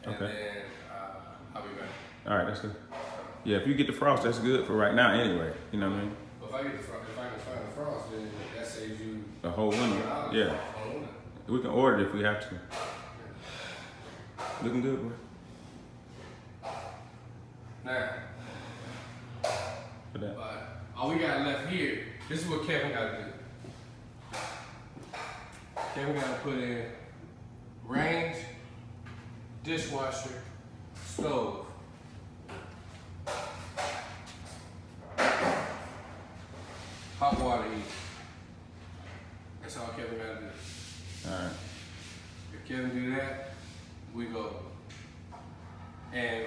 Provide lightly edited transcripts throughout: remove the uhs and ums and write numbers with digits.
and Okay. then I'll be back. All right, that's good. Yeah, if you get the frost, that's good for right now anyway. You know what I mean? But if I can find the frost, then that saves you The whole winter. Yeah. on winter. We can order it if we have to. Looking good, boy. Now, For that. but all we got left here, this is what Kevin got to do. Kevin got to put in range, dishwasher, stove. Hot water heater. That's all Kevin got to do. All right. If Kevin do that, we go. And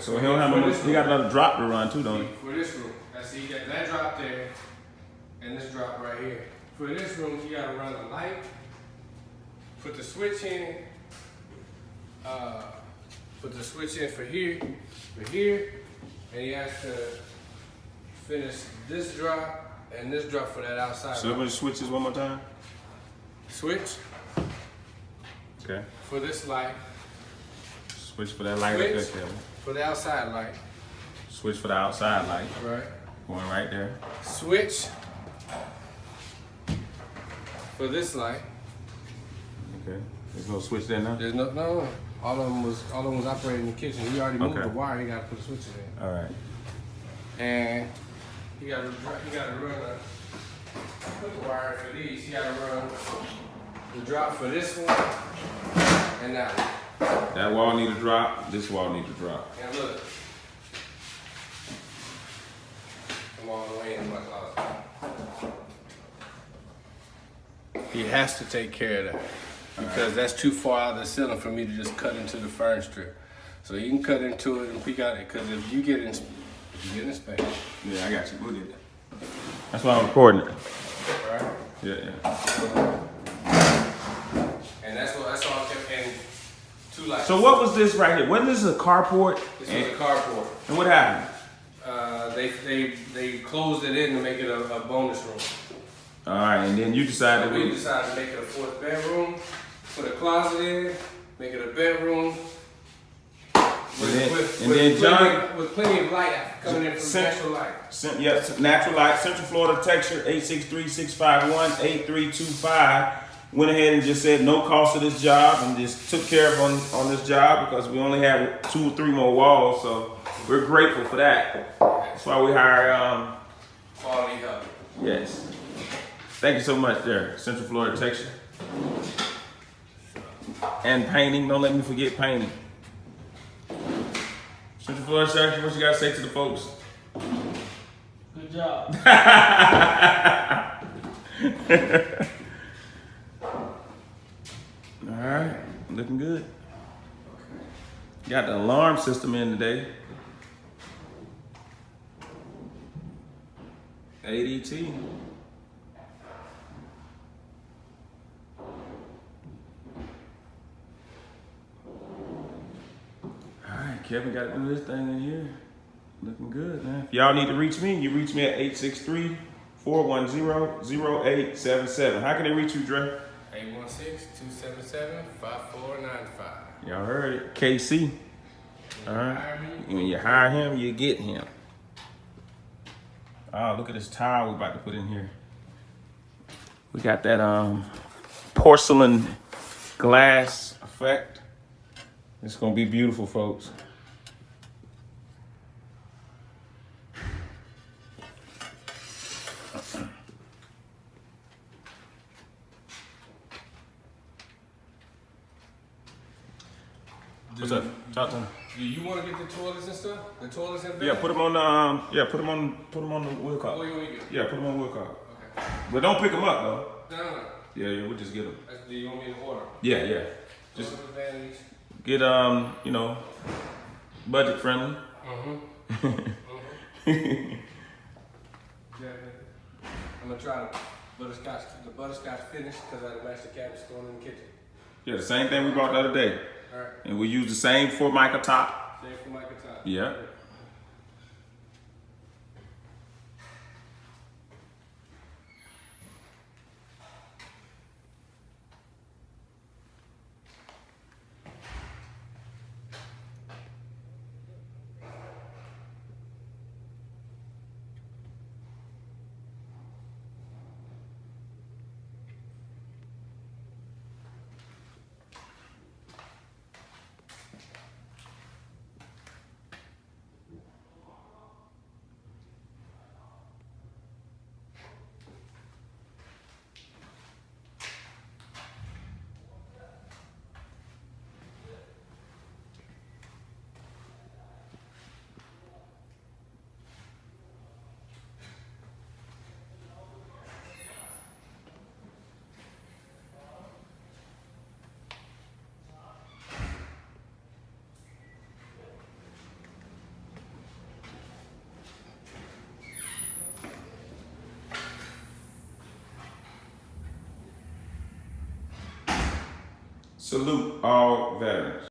So he don't have no more, he got another drop to run too, don't he? For this room, see, you got that drop there, and this drop right here. For this room, you gotta run a light, put the switch in, put the switch in for here, and he has to finish this drop and this drop for that outside. So let me switch this one more time. Switch Okay. for this light, Switch for that light. Switch. Up there, Kevin. for the outside light, Switch for the outside light. right? Going right there. Switch for this light. Okay. There's no switch there now? There's no. All of them was operating in the kitchen. He already moved Okay. the wire. He got to put the switches in, All right. and he got to run put the wire for these. He got to run the drop for this one and that one. That wall need to drop. This wall need to drop. And look, come all the way in my closet. He has to take care of that because that's too far out of the ceiling for me to just cut into the furnace strip. So you can cut into it and we got it. Because if you get in space, Yeah, I got you. We'll get that. That's why I'm recording it. right? Yeah. And that's all. And two lights. So what was this right here? Wasn't this a carport? This was a carport. And what happened? They closed it in to make it a bonus room. All right, and then you decided So we decided to make it a fourth bedroom, put a closet in, make it a bedroom. Then John, with plenty of light coming in from natural light. Yes, natural light, Central Florida texture 863-651-8325. Went ahead and just said no cost to this job and just took care of on this job because we only had 2 or 3 more walls, so we're grateful for that. That's why we hire Quality help. yes. Thank you so much there, Central Florida texture. And painting, don't let me forget painting. Central Florida texture, what you gotta say to the folks? Good job. All right, looking good. Got the alarm system in today. ADT. All right, Kevin got to do this thing in here. Looking good, man. If y'all need to reach me, you reach me at 863-410-0877. How can they reach you, Dre? 816-277-5495. Y'all heard it. KC. All right. When you hire him, you get him. Oh, look at this tile we're about to put in here. We got that porcelain glass effect. It's gonna be beautiful, folks. What's up? Talk to me. Do you want to get the toilets and stuff? The toilets and Yeah, put them on the put them on the wheel cart. What do you want to get? Yeah, put them on the wheel cart. Okay. But don't pick them up though. No. Yeah, we'll just get them. Do you want me to order? Yeah. Just Toilet vanities. get budget friendly. I'm gonna try the butterscotch finish because I matched the cabinets going in the kitchen. Yeah, the same thing we bought the other day. All right. And we use the same Formica top. Same for Michael Todd. Yeah. Salute all veterans.